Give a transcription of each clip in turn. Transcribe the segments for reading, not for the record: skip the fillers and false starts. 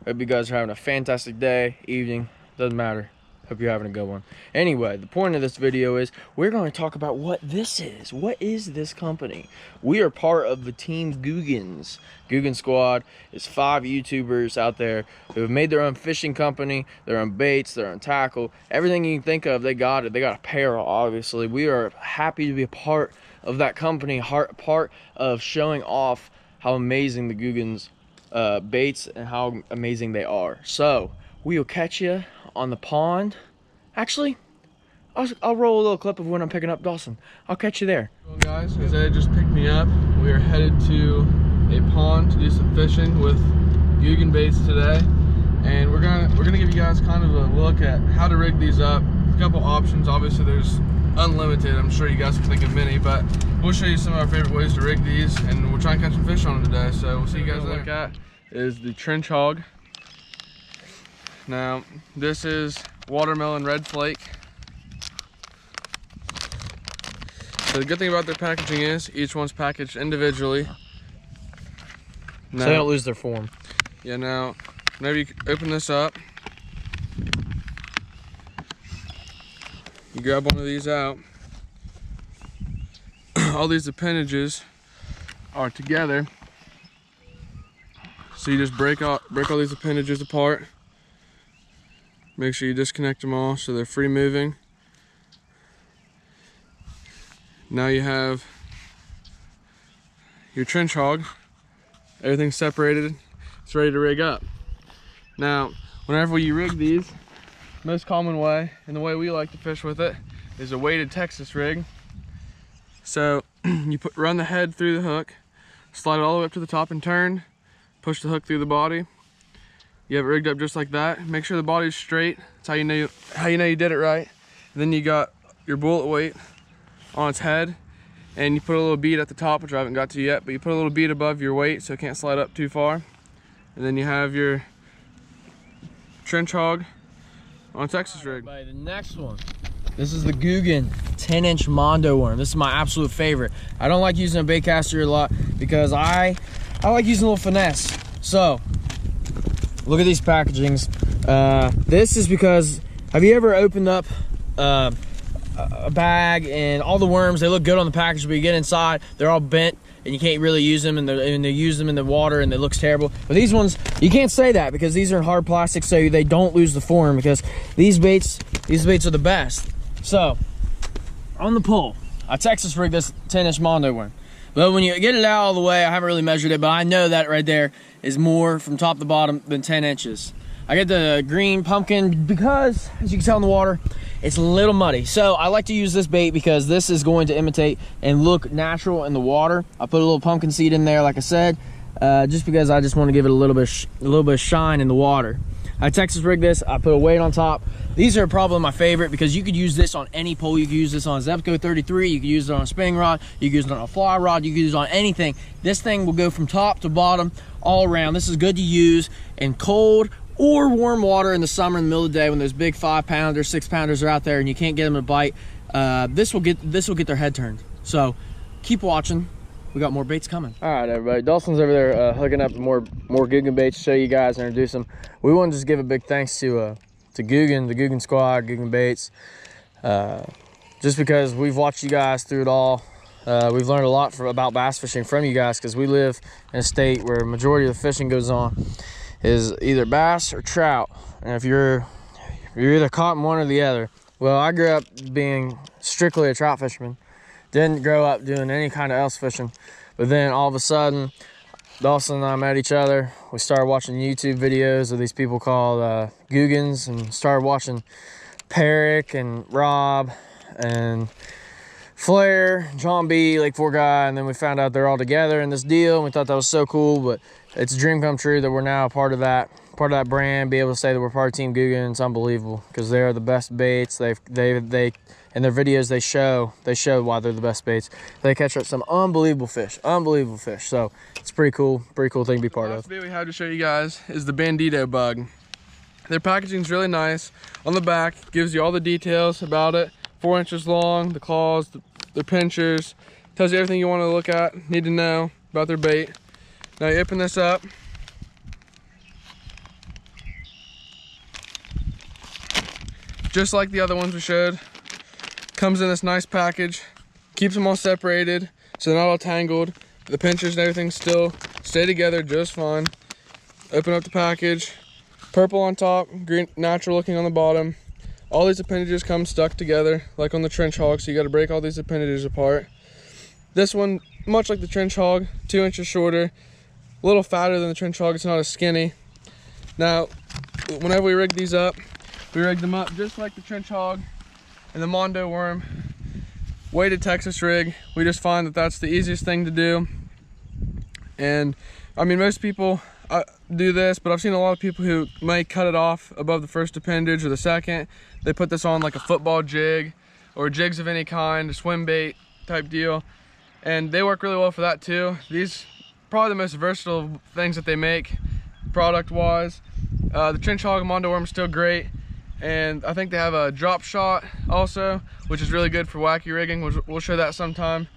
Hope you guys are having a fantastic day, evening, doesn't matter. Hope you're having a good one. Anyway, the point of this video is we're going to talk about what this is. What is this company? We are part of the team Googans. Gigan Squad is 5 YouTubers out there who have made their own fishing company, their own baits, their own tackle. Everything you can think of, they got it. They got apparel, obviously. We are happy to be a part of that company, part of showing off how amazing the Googans baits and how amazing they are. So, we will catch you on the pond. Actually, I'll roll a little clip of when I'm picking up Dawson. I'll catch you there. Well guys, Isaiah just picked me up. We are headed to a pond to do some fishing with Gigan baits today. And we're gonna give you guys kind of a look at how to rig these up. A couple options, obviously there's unlimited. I'm sure you guys can think of many, but we'll show you some of our favorite ways to rig these and we'll try and catch some fish on them today. So we'll see you guys later. Look at is the trench hog. Now, this is watermelon red flake. So the good thing about their packaging is each one's packaged individually. Now, so they don't lose their form. Yeah, now, whenever you open this up, you grab one of these out. All these appendages are together. So you just break all these appendages apart. Make sure you disconnect them all so they're free moving. Now you have your trench hog. Everything's separated. It's ready to rig up. Now, whenever you rig these, most common way, and the way we like to fish with it, is a weighted Texas rig. So you run the head through the hook, slide it all the way up to the top and turn, push the hook through the body. You have it rigged up just like that. Make sure the body's straight. That's how you know you did it right. And then you got your bullet weight on its head, and you put a little bead at the top, which I haven't got to yet, but you put a little bead above your weight so it can't slide up too far. And then you have your trench hog on a Texas rig. Right, the next one. This is the Googan 10-inch Mondo worm. This is my absolute favorite. I don't like using a bait caster a lot because I like using a little finesse. So, look at these packagings. This is because, have you ever opened up a bag and all the worms, they look good on the package, but you get inside, they're all bent and you can't really use them, and they use them in the water and it looks terrible. But these ones, you can't say that because these are hard plastic, so they don't lose the form, because these baits are the best. So, on the pull, I Texas rigged this 10-inch Mondo worm. But when you get it out all the way, I haven't really measured it, but I know that right there is more from top to bottom than 10 inches. I get the green pumpkin because, as you can tell in the water, it's a little muddy. So I like to use this bait because this is going to imitate and look natural in the water. I put a little pumpkin seed in there, like I said, just because I just want to give it a little bit of shine in the water. I Texas rigged this. I put a weight on top. These are probably my favorite because you could use this on any pole. You could use this on a Zebco 33. You could use it on a spinning rod. You could use it on a fly rod. You could use it on anything. This thing will go from top to bottom all around. This is good to use in cold or warm water in the summer, in the middle of the day, when those big 5-pounders, 6-pounders are out there and you can't get them to bite. This will get their head turned. So keep watching. We got more baits coming. All right, everybody. Dawson's over there hooking up more Googan baits to show you guys and introduce them. We want to just give a big thanks to Googan, the Gigan Squad, Gigan Baits, just because we've watched you guys through it all. We've learned a lot about bass fishing from you guys, because we live in a state where majority of the fishing goes on is either bass or trout, and if you're either caught in one or the other. Well, I grew up being strictly a trout fisherman. Didn't grow up doing any kind of else fishing, but then all of a sudden Dawson and I met each other. We started watching YouTube videos of these people called Googans, and started watching Perrick and Rob and Flair, John B, Lake 4 guy, and then we found out they're all together in this deal, and we thought that was so cool. But it's a dream come true that we're now a part of that brand, be able to say that we're part of Team Googan. It's unbelievable because they're the best baits. They in their videos they show why they're the best baits. They catch up some unbelievable fish. So it's pretty cool thing to be part of. The last bait we have to show you guys is the Bandido Bug. Their packaging's really nice. On the back gives you all the details about it. 4 inches long, the claws, the pinchers, tells you everything you want to look at, need to know about their bait. Now you open this up. just like the other ones we showed. Comes in this nice package, keeps them all separated so they're not all tangled. The pinchers and everything still stay together just fine. Open up the package, purple on top, green, natural looking on the bottom. All these appendages come stuck together like on the trench hog, so you got to break all these appendages apart. This one, much like the trench hog, 2 inches shorter, a little fatter than the trench hog. It's not as skinny. Now, whenever we rig these up, we rig them up just like the trench hog and the Mondo worm. Weighted Texas rig. We just find that that's the easiest thing to do. And I mean, most people do this, but I've seen a lot of people who may cut it off above the first appendage or the second. They put this on like a football jig or jigs of any kind, a swim bait type deal, and they work really well for that too. These probably the most versatile things that they make product wise. The trench hog and Mondo worm is still great, and I think they have a drop shot also, which is really good for wacky rigging. We'll show that sometime.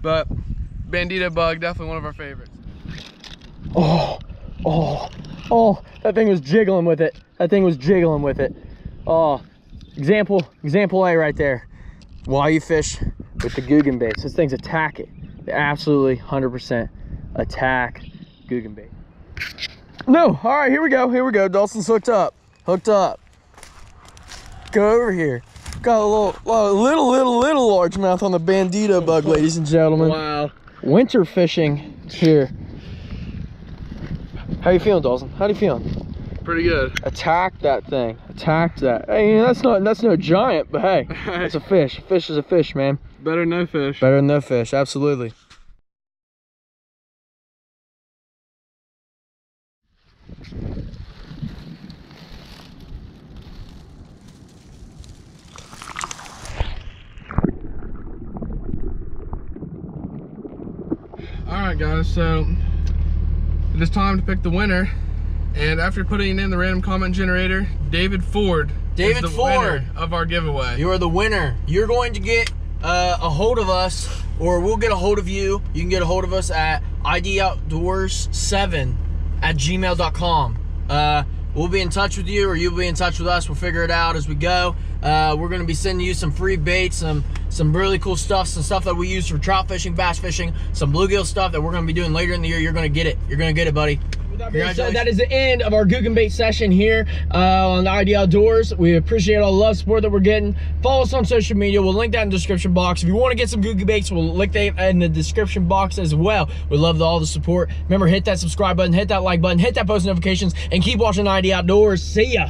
But Bandido Bug, definitely one of our favorites. Oh, that thing was jiggling with it. That thing was jiggling with it. Oh, example A right there. While you fish with the Googan baits, those things attack it. They absolutely 100% attack Googan bait. No, all right, here we go. Dawson's hooked up. Go over here. Got a little largemouth on the Bandido Bug, ladies and gentlemen. Wow. Winter fishing here. How you feeling, Dawson? How do you feeling? Pretty good. Attack that thing. Attack that. Hey, that's no giant, but hey, it's a fish. Fish is a fish, man. Better than no fish. Better than no fish, absolutely. Alright guys, so it is time to pick the winner. And after putting in the random comment generator, David Ford is the winner of our giveaway. You are the winner. You're going to get a hold of us, or we'll get a hold of you. You can get a hold of us at idoutdoors7@gmail.com. We'll be in touch with you, or you'll be in touch with us. We'll figure it out as we go. We're going to be sending you some free baits, some really cool stuff, some stuff that we use for trout fishing, bass fishing, some bluegill stuff that we're going to be doing later in the year. You're going to get it. You're going to get it, buddy. That is the end of our Googan bait session here on the ID Outdoors. We appreciate all the love, support that we're getting. Follow us on social media. We'll link that in the description box. If you want to get some Googan baits, we'll link that in the description box as well. We love all the support. Remember, hit that subscribe button, hit that like button, hit that post notifications, and keep watching ID Outdoors. See ya.